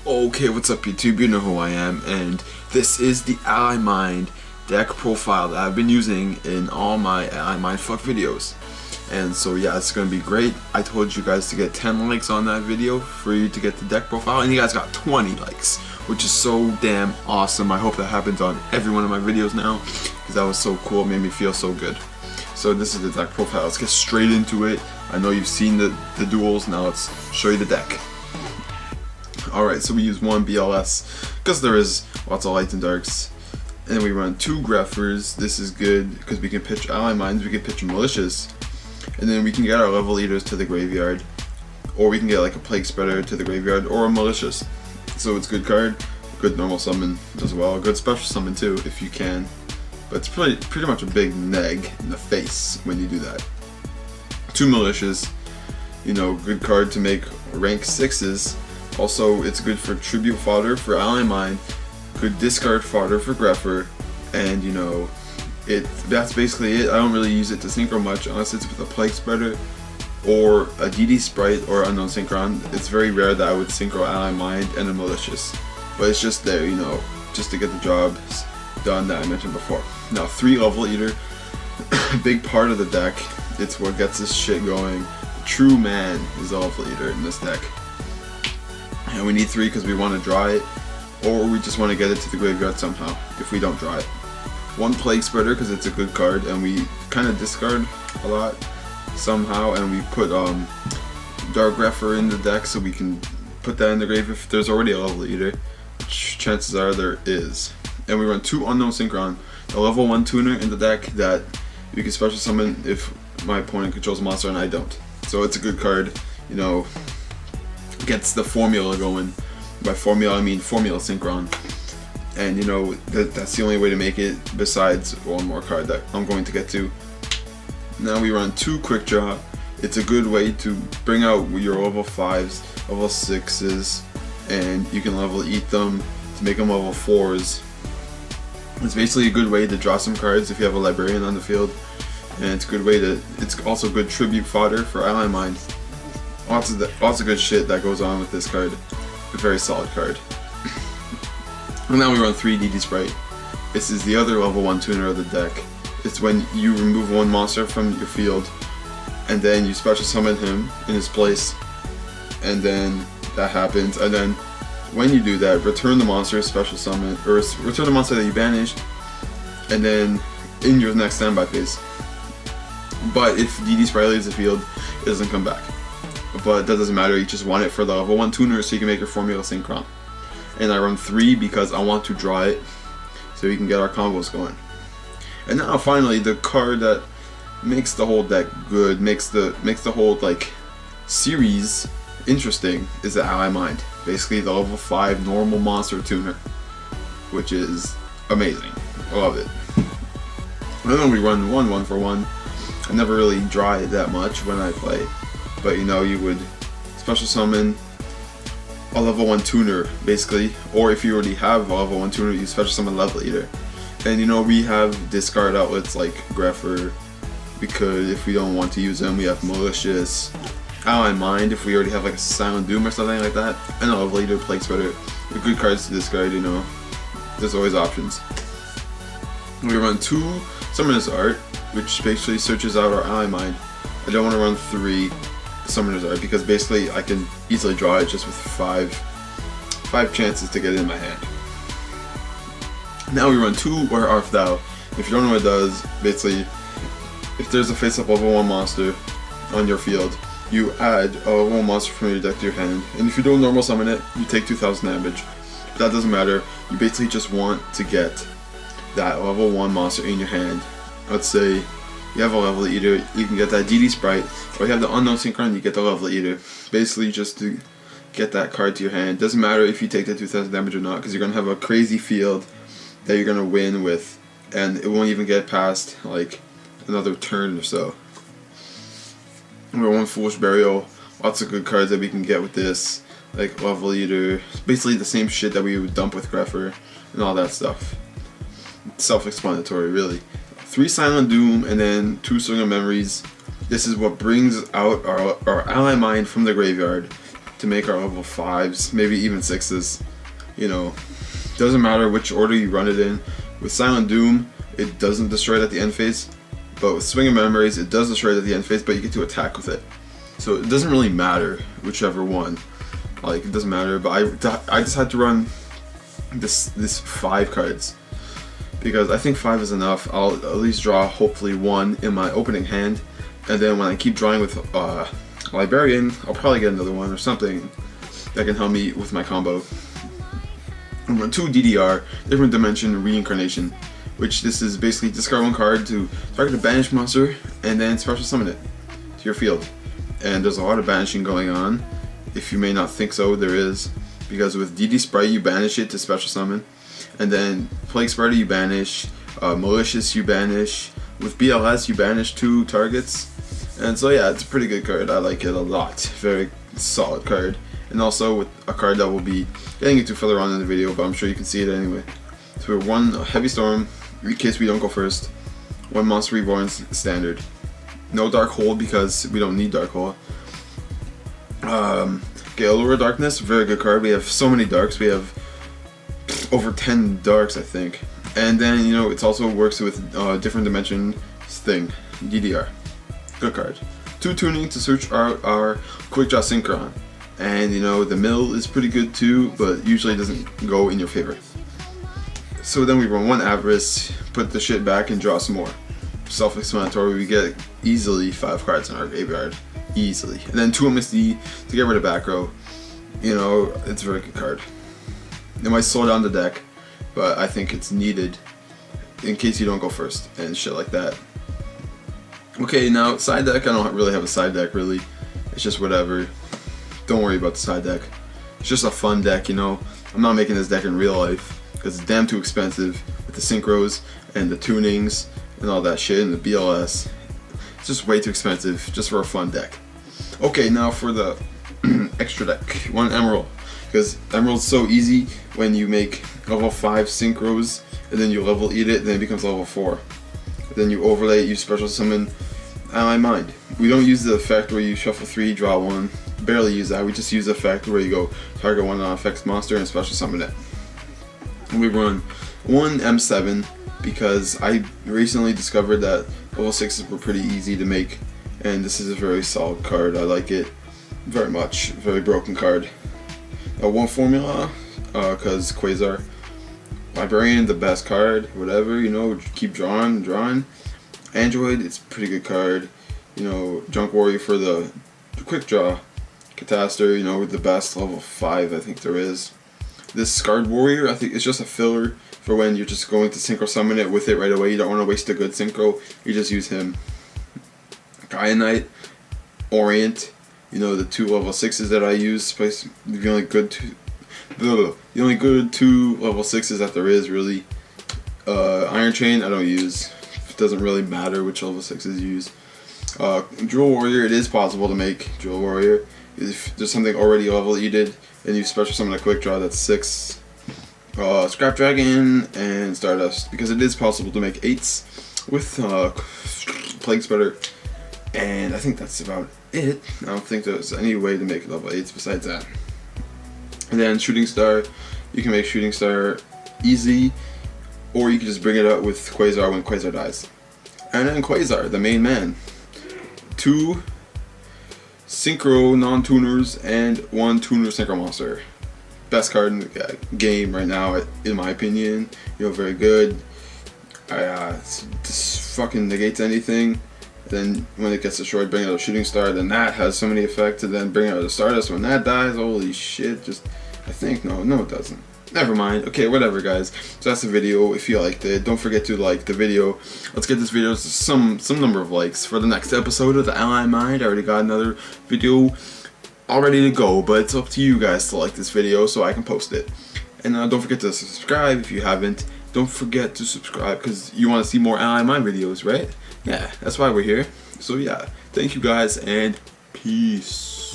Okay, what's up YouTube? You know who I am, and this is the Ally Mind deck profile that I've been using in all my Ally Mind fuck videos. And so yeah, it's gonna be great. I told you guys to get 10 likes on that video for you to get the deck profile, and you guys got 20 likes, which is so damn awesome. I hope that happens on every one of my videos now, because that was so cool. It made me feel so good. So this is the deck profile. Let's get straight into it. I know you've seen the duels, now let's show you the deck. Alright, so we use one BLS because there is lots of lights and darks. And then we run two Greffers. This is good because we can pitch Ally Minds, we can pitch Malicious. And then we can get our level eaters to the graveyard. Or we can get like a Plague Spreader to the graveyard or a Malicious. So it's a good card, good normal summon as well, good special summon too if you can. But it's pretty much a big neg in the face when you do that. Two Malicious, you know, good card to make rank 6s. Also, it's good for tribute fodder for Ally Mind, good discard fodder for Greffer, and you know, that's basically it. I don't really use it to synchro much unless it's with a Plague Spreader or a DD Sprite or Unknown Synchron. It's very rare that I would synchro Ally Mind and a Malicious, but it's just there, you know, just to get the job done that I mentioned before. Now, 3 Level Eater, big part of the deck. It's what gets this shit going. True man is a Level Eater in this deck. And we need 3 because we want to draw it, or we just want to get it to the graveyard somehow if we don't draw it. 1 Plague Spreader because it's a good card and we kind of discard a lot somehow, and we put Dark Greffer in the deck so we can put that in the grave if there's already a Level Eater, which chances are there is. And we run 2 Unknown Synchron, a level 1 tuner in the deck that you can special summon if my opponent controls a monster and I don't. So it's a good card, you know, gets the formula going. By formula I mean Formula Synchron, and you know that's the only way to make it besides one more card that I'm going to get to. Now we run 2 Quick Draw. It's a good way to bring out your level 5s, level 6s, and you can level eat them to make them level 4s. It's basically a good way to draw some cards if you have a Librarian on the field, and it's a good way to, it's also good tribute fodder for Ally Mind. Lots of good shit that goes on with this card. A very solid card. And now we run 3 DD Sprite. This is the other level 1 tuner of the deck. It's when you remove 1 monster from your field and then you special summon him in his place, and then that happens, and then when you do that, return the monster special summon, or return the monster that you banished, and then in your next standby phase. But if DD Sprite leaves the field, it doesn't come back. But that doesn't matter, you just want it for the level 1 tuner so you can make your Formula Synchron. And I run 3 because I want to draw it so we can get our combos going. And now finally, the card that makes the whole deck good, makes the whole like series interesting, is the Ally Mind. Basically the level 5 normal monster tuner, which is amazing. I love it. And then we run 1 for 1. I never really draw it that much when I play. But you know, you would special summon a level 1 tuner basically, or if you already have a level 1 tuner, you special summon Level Eater. And you know, we have discard outlets like Greffer. We could, if we don't want to use them, we have Malicious, Ally Mind if we already have like a Silent Doom or something like that, and a Level Eater, Plague Spreader. The good cards to discard, you know, there's always options. We run 2 Summoner's Art, which basically searches out our Ally Mind. I don't want to run 3 Summoner's Art because basically I can easily draw it just with 5 chances to get it in my hand. Now we run 2 or Arf Thou. If you don't know what it does, basically if there's a face-up level 1 monster on your field, you add a level 1 monster from your deck to your hand, and if you don't normal summon it, you take 2000 damage. But that doesn't matter, you basically just want to get that level 1 monster in your hand. Let's say you have a Level Eater, you can get that DD Sprite, or you have the Unknown Synchron, you get the Level Eater. Basically just to get that card to your hand. Doesn't matter if you take the 2000 damage or not, because you're going to have a crazy field that you're going to win with, and it won't even get past like another turn or so. We're 1 Foolish Burial, lots of good cards that we can get with this, like Level Eater, basically the same shit that we would dump with Greffer and all that stuff. It's self-explanatory really. 3 Silent Doom and then 2 Swing of Memories. This is what brings out our Ally Mind from the graveyard to make our level 5s, maybe even 6s. You know, doesn't matter which order you run it in. With Silent Doom, it doesn't destroy it at the end phase, but with Swing of Memories, it does destroy it at the end phase, but you get to attack with it. So it doesn't really matter whichever one. Like, it doesn't matter, but I just had to run this 5 cards because I think 5 is enough. I'll at least draw hopefully 1 in my opening hand, and then when I keep drawing with Librarian, I'll probably get another one or something that can help me with my combo. I'm run 2 DDR, Different Dimension Reincarnation, which this is basically discard 1 card to target a banished monster and then special summon it to your field. And there's a lot of banishing going on. If you may not think so, there is, because with DD Sprite you banish it to special summon, and then Plague Spider you banish, Malicious you banish, with BLS you banish 2 targets, and so yeah, it's a pretty good card. I like it a lot. Very solid card. And also with a card that will be getting into further on in the video, but I'm sure you can see it anyway. So we're 1 Heavy Storm, in case we don't go first, 1 Monster Reborn standard. No Dark Hole because we don't need Dark Hole. Okay, Allure of Darkness, very good card. We have so many darks. We have over 10 darks, I think. And then, you know, it also works with Different Dimension thing, DDR. Good card. 2 Tuning to search our Quick Draw Synchron. And, you know, the mill is pretty good too, but usually doesn't go in your favor. So then we run 1 Avarice, put the shit back and draw some more. Self-explanatory, we get easily 5 cards in our graveyard. Easily. And then 2 Misty to get rid of back row. You know, it's a very good card. It might slow down the deck, but I think it's needed in case you don't go first and shit like that. Okay, now side deck, I don't really have a side deck really. It's just whatever. Don't worry about the side deck. It's just a fun deck, you know. I'm not making this deck in real life because it's damn too expensive with the synchros and the tunings and all that shit and the BLS. It's just way too expensive just for a fun deck. Okay, now for the extra deck. 1 Emerald, because Emerald's so easy when you make level 5 synchros and then you level eat it, then it becomes level 4. Then you overlay it, you special summon Ally Mind. We don't use the effect where you shuffle 3, draw 1. Barely use that. We just use the effect where you go target 1 non-effects monster and special summon it. And we run 1 M7 because I recently discovered that level 6s were pretty easy to make, and this is a very solid card. I like it very much. Very broken card. 1 Formula, because Quasar. Librarian, the best card, whatever, you know, keep drawing. Android, it's a pretty good card. You know, Junk Warrior for the quick draw. Catastor, you know, the best level 5 I think there is. This Scarred Warrior, I think it's just a filler for when you're just going to synchro summon it with it right away. You don't want to waste a good synchro, you just use him. Gaia Knight, Orient, you know, the 2 level 6s that I use. The only good 2 level 6s that there is really. Iron Chain I don't use. It doesn't really matter which level 6s you use. Jewel Warrior, it is possible to make Jewel Warrior. If there's something already level eated and you special summon a quick draw, that's 6. Scrap Dragon and Stardust, because it is possible to make 8s with Plague Spider, and I think that's about it. I don't think there's any way to make level 8s besides that. And then Shooting Star, you can make Shooting Star easy, or you can just bring it up with Quasar when Quasar dies. And then Quasar, the main man. 2 Synchro non-tuners and 1 tuner synchro monster. Best card in the game right now, in my opinion. You know, very good. Just fucking negates anything. Then when it gets destroyed, bring out a Shooting Star. Then that has so many effects. And then bring out a Stardust when that dies. Holy shit! I think no, it doesn't. Never mind. Okay, whatever, guys. So that's the video. If you liked it, don't forget to like the video. Let's get this video to some number of likes for the next episode of the Ally Mind. I already got another video all ready to go, but it's up to you guys to like this video so I can post it. And don't forget to subscribe if you haven't. Don't forget to subscribe because you want to see more Ally Mind videos, right? Yeah, that's why we're here. So yeah, thank you guys and peace.